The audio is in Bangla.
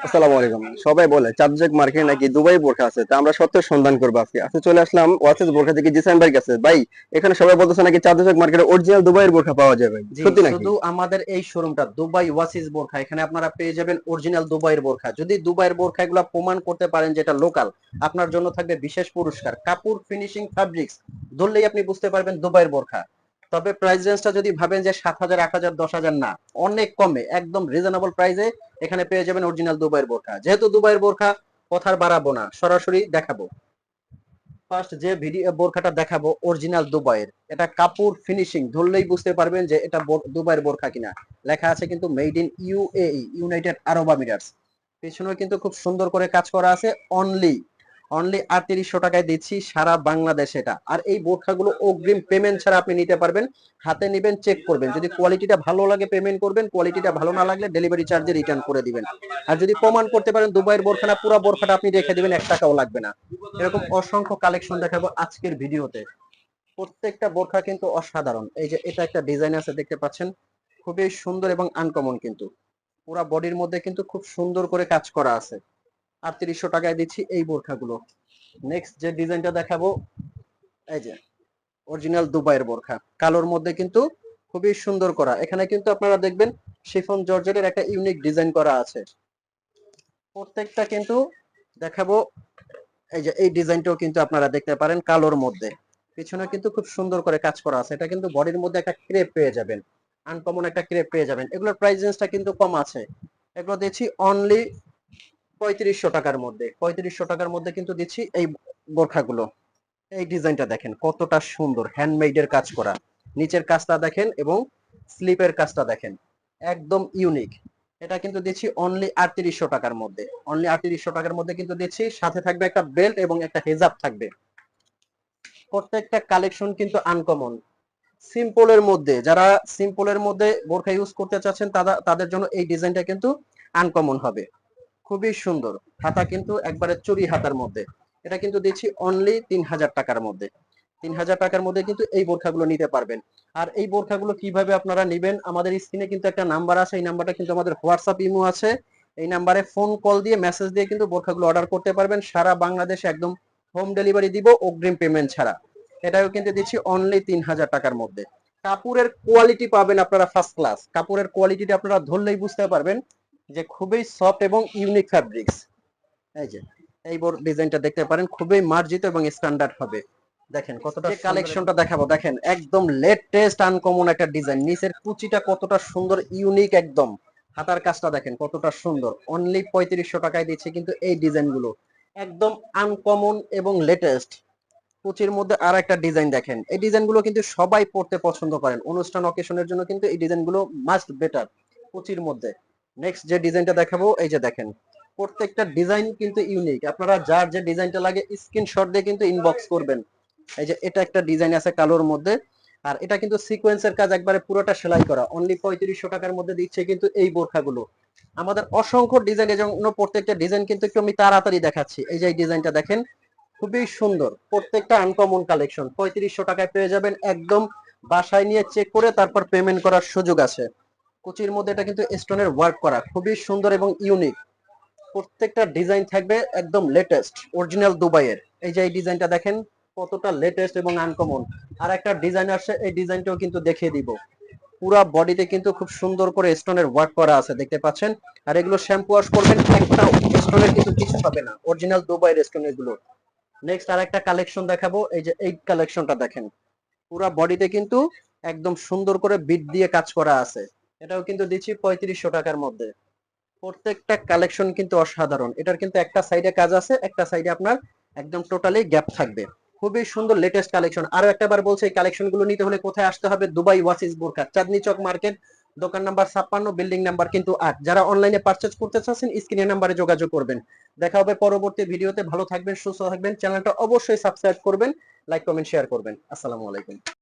আসসালামু আলাইকুম। সবাই বলে চাঁদজেক মার্কেটে নাকি দুবাই বোরখা আছে, তা আমরা সত্যের সন্ধান করবো আজকে। চলে আসলাম ওয়াসিস বোরখা থেকে জিসান ভাইয়ের কাছে। ভাই, এখানে সবাই বলতেছে নাকি চাঁদজেক মার্কেটে অরিজিনাল দুবাইয়ের বোরখা পাওয়া যায়, ভাই জি, সত্যি নাকি? শুধু আমাদের এই শোরুমটা দুবাই ওয়াসিস বোরখা, এখানে আপনারা পেয়ে যাবেন অরিজিনাল দুবাইয়ের বোরখা। যদি দুবাইয়ের বোরখা এগুলো প্রমাণ করতে পারেন যেটা লোকাল, আপনার জন্য থাকবে বিশেষ পুরস্কার। কাপড় ফিনিশিং ফ্যাব্রিক্স ধরলেই আপনি বুঝতে পারবেন দুবাইয়ের বোরখা। তবে প্রাইস রেঞ্জটা যদি ভাবেন যে 7,000, 8,000, 10,000, না, অনেক কমে একদম রিজনেবল প্রাইসে এখানে পেয়ে যাবেন অরিজিনাল দুবাইয়ের বোরখা। যেহেতু দুবাইয়ের বোরখা, কথার বাড়াবো না, সরাসরি দেখাবো। ফার্স্ট যে ভিডিও বোরখাটা দেখাবো অরিজিনাল দুবাইয়ের, এটা কাপড় ফিনিশিং ধরলেই বুঝতে পারবেন যে এটা দুবাইয়ের বোরখা কিনা। লেখা আছে কিন্তু made in UAE, United Arab Emirates. পেছনেও কিন্তু খুব সুন্দর করে কাজ করা আছে। অনলি অনলি 3800 টাকায় দিচ্ছি সারা বাংলাদেশে এটা। আর এই বোরখাগুলো অগ্রিম পেমেন্ট ছাড়া আপনি নিতে পারবেন। হাতে নেবেন, চেক করবেন, যদি কোয়ালিটিটা ভালো লাগে পেমেন্ট করবেন, কোয়ালিটিটা ভালো না লাগলে ডেলিভারি চার্জে রিটার্ন করে দিবেন। আর যদি প্রমাণ করতে পারেন দুবাইয়ের বোরখা না, পুরো বোরখাটা আপনি রেখে দিবেন, 1 টাকাও লাগবে না। এরকম অসংখ্য কালেকশন দেখাবো আজকের ভিডিওতে। প্রত্যেকটা বোরখা কিন্তু অসাধারণ। এই যে এটা একটা ডিজাইন আছে, দেখতে পাচ্ছেন, খুবই সুন্দর এবং আনকমন কিন্তু। পুরা বডির মধ্যে কিন্তু খুব সুন্দর করে কাজ করা আছে। 3800 টাকায় দিচ্ছি এই বোরখাগুলো। নেক্সট যে ডিজাইনটা দেখাবো, এই যে অরিজিনাল দুবাইয়ের বোরখা, কালোর মধ্যে কিন্তু খুবই সুন্দর করা। এখানে কিন্তু আপনারা দেখবেন শিফন জর্জেটের একটা ইউনিক ডিজাইন করা আছে। প্রত্যেকটা কিন্তু দেখাবো। এই যে এই ডিজাইনটাও কিন্তু আপনারা দেখতে পারেন কালোর মধ্যে। পিছনে কিন্তু খুব সুন্দর করে কাজ করা আছে। এটা কিন্তু বডির মধ্যে একটা ক্রেপ পেয়ে যাবেন, আনকমন একটা ক্রেপ পেয়ে যাবেন। এগুলোর প্রাইস রেঞ্জটা কিন্তু কম আছে। এগুলো দিচ্ছি অনলি 3500 টাকার মধ্যে। 3500 টাকার মধ্যে কিন্তু দিচ্ছি এই বোরখাগুলো। এই ডিজাইনটা দেখেন কতটা সুন্দর, হ্যান্ডমেডের কাজ করা। নিচের কাজটা দেখেন এবং স্লিপের কাজটা দেখেন, একদম ইউনিক। এটা কিন্তু দিচ্ছি অনলি 3800 টাকার মধ্যে। অনলি 3800 টাকার মধ্যে কিন্তু দিচ্ছি, সাথে থাকবে একটা বেল্ট এবং একটা হেজাব থাকবে। প্রত্যেকটা কালেকশন কিন্তু আনকমন। সিম্পলের মধ্যে, যারা সিম্পলের মধ্যে বোরখা ইউজ করতে চাচ্ছেন তাদের জন্য এই ডিজাইনটা কিন্তু আনকমন হবে। খুবই সুন্দর। হাতা কিন্তু একবারে চুরি হাতার মধ্যে। এটা কিন্তু দিচ্ছি অনলি 3000 টাকার মধ্যে। 3000 টাকার মধ্যে কিন্তু এই বোরখাগুলো নিতে পারবেন। আর এই বোরখাগুলো কিভাবে আপনারা নিবেন, আমাদের স্ক্রিনে কিন্তু একটা নাম্বার আছে, এই নাম্বারটা কিন্তু আমাদের হোয়াটসঅ্যাপ ইমো আছে। এই নাম্বারে ফোন কল দিয়ে মেসেজ দিয়ে কিন্তু বোরখাগুলো অর্ডার করতে পারবেন। সারা বাংলাদেশে একদম হোম ডেলিভারি দিব অগ্রিম পেমেন্ট ছাড়া। এটাও কিন্তু দিচ্ছি অনলি 3000 টাকার মধ্যে। কাপড়ের কোয়ালিটি পাবেন আপনারা ফার্স্ট ক্লাস। কাপড়ের কোয়ালিটিটা আপনারা ধরলেই বুঝতে পারবেন যে খুবই সফট এবং ইউনিক ফ্যাব্রিক্স। এই যে এই ডিজাইনটা দেখতে পারেন, খুবই মার্জিত এবং স্ট্যান্ডার্ড হবে। দেখেন কতটা কালেকশনটা দেখাবো, দেখেন একদম লেটেস্ট আনকমন একটা ডিজাইন। নিচের কুচিটা কতটা সুন্দর, ইউনিক একদম। হাতার কাজটা দেখেন কতটা সুন্দর। অনলি 3500 টাকায় দিচ্ছে কিন্তু এই ডিজাইন গুলো, একদম আনকমন এবং লেটেস্ট। কুচির মধ্যে আর একটা ডিজাইন দেখেন। এই ডিজাইন গুলো কিন্তু সবাই পড়তে পছন্দ করেন, অনুষ্ঠান অকেশনের জন্য কিন্তু এই ডিজাইন গুলো মাস্ট বেটার কুচির মধ্যে। নেক্সট যে ডিজাইনটা দেখাবো, এই যে দেখেন, প্রত্যেকটা ডিজাইন কিন্তু ইউনিক। আপনারা যার যে ডিজাইনটা লাগে স্ক্রিনশট দিয়ে কিন্তু ইনবক্স করবেন। এই যে এটা একটা ডিজাইন আছে কালোর মধ্যে। আর এটা কিন্তু সিকোয়েন্সের কাজ, একবারে পুরোটা সেলাই করা। অনলি 3500 টাকার মধ্যে দিচ্ছে কিন্তু এই বোরখাগুলো। আমাদের অসংখ্য ডিজাইন, এর জন্য প্রত্যেকটা ডিজাইন কিন্তু একটু আমি তাড়াতাড়ি দেখাচ্ছি। এই যে এই ডিজাইনটা দেখেন, খুবই সুন্দর। প্রত্যেকটা আনকমন কালেকশন 3500 টাকায় পেয়ে যাবেন একদম। বাসায় নিয়ে চেক করে তারপর পেমেন্ট করার সুযোগ আছে। কুচির মধ্যে এটা কিন্তু স্টোনের ওয়ার্ক করা, খুবই সুন্দর এবং ইউনিক। প্রত্যেকটা ডিজাইন থাকবে একদম লেটেস্ট অরিজিনাল দুবাইয়ের। এই যে এই ডিজাইনটা দেখেন কতটা লেটেস্ট এবং আনকমন। আর একটা ডিজাইন আসছে, এই ডিজাইনটাও কিন্তু দেখিয়ে দিব। পুরা বডিতে কিন্তু খুব সুন্দর করে স্টোনের ওয়ার্ক করা আছে, দেখতে পাচ্ছেন। আর এগুলো শ্যাম্পু ওয়াশ করবেন, একটা স্টোনের কিন্তু কিছু পাবে না, অরিজিনাল দুবাইয়ের স্টোন এগুলো। নেক্সট আর একটা কালেকশন দেখাবো, এই যে এই কালেকশনটা দেখেন, পুরা বডিতে কিন্তু একদম সুন্দর করে বিট দিয়ে কাজ করা আছে। এটাও কিন্তু দিচ্ছি 3500 টাকার মধ্যে। প্রত্যেকটা কালেকশন কিন্তু অসাধারণ। এটার কিন্তু একটা সাইডে কাজ আছে, একটা সাইডে আপনার একদম টোটালি গ্যাপ থাকবে। খুবই সুন্দর লেটেস্ট কালেকশন। আরো একটা বার বলছি, এই কালেকশন গুলো নিতে হলে কোথায় আসতে হবে? দুবাই ওয়াসিস বোরখা, চাঁদনি চক মার্কেট, দোকান নাম্বার 56, বিল্ডিং নাম্বার কিন্তু 8। যারা অনলাইনে পারচেজ করতে চাচ্ছেন স্ক্রিনের নাম্বারে যোগাযোগ করবেন। দেখা হবে পরবর্তী ভিডিওতে। ভালো থাকবেন, সুস্থ থাকবেন। চ্যানেলটা অবশ্যই সাবস্ক্রাইব করবেন, লাইক কমেন্ট শেয়ার করবেন। আসসালামু আলাইকুম।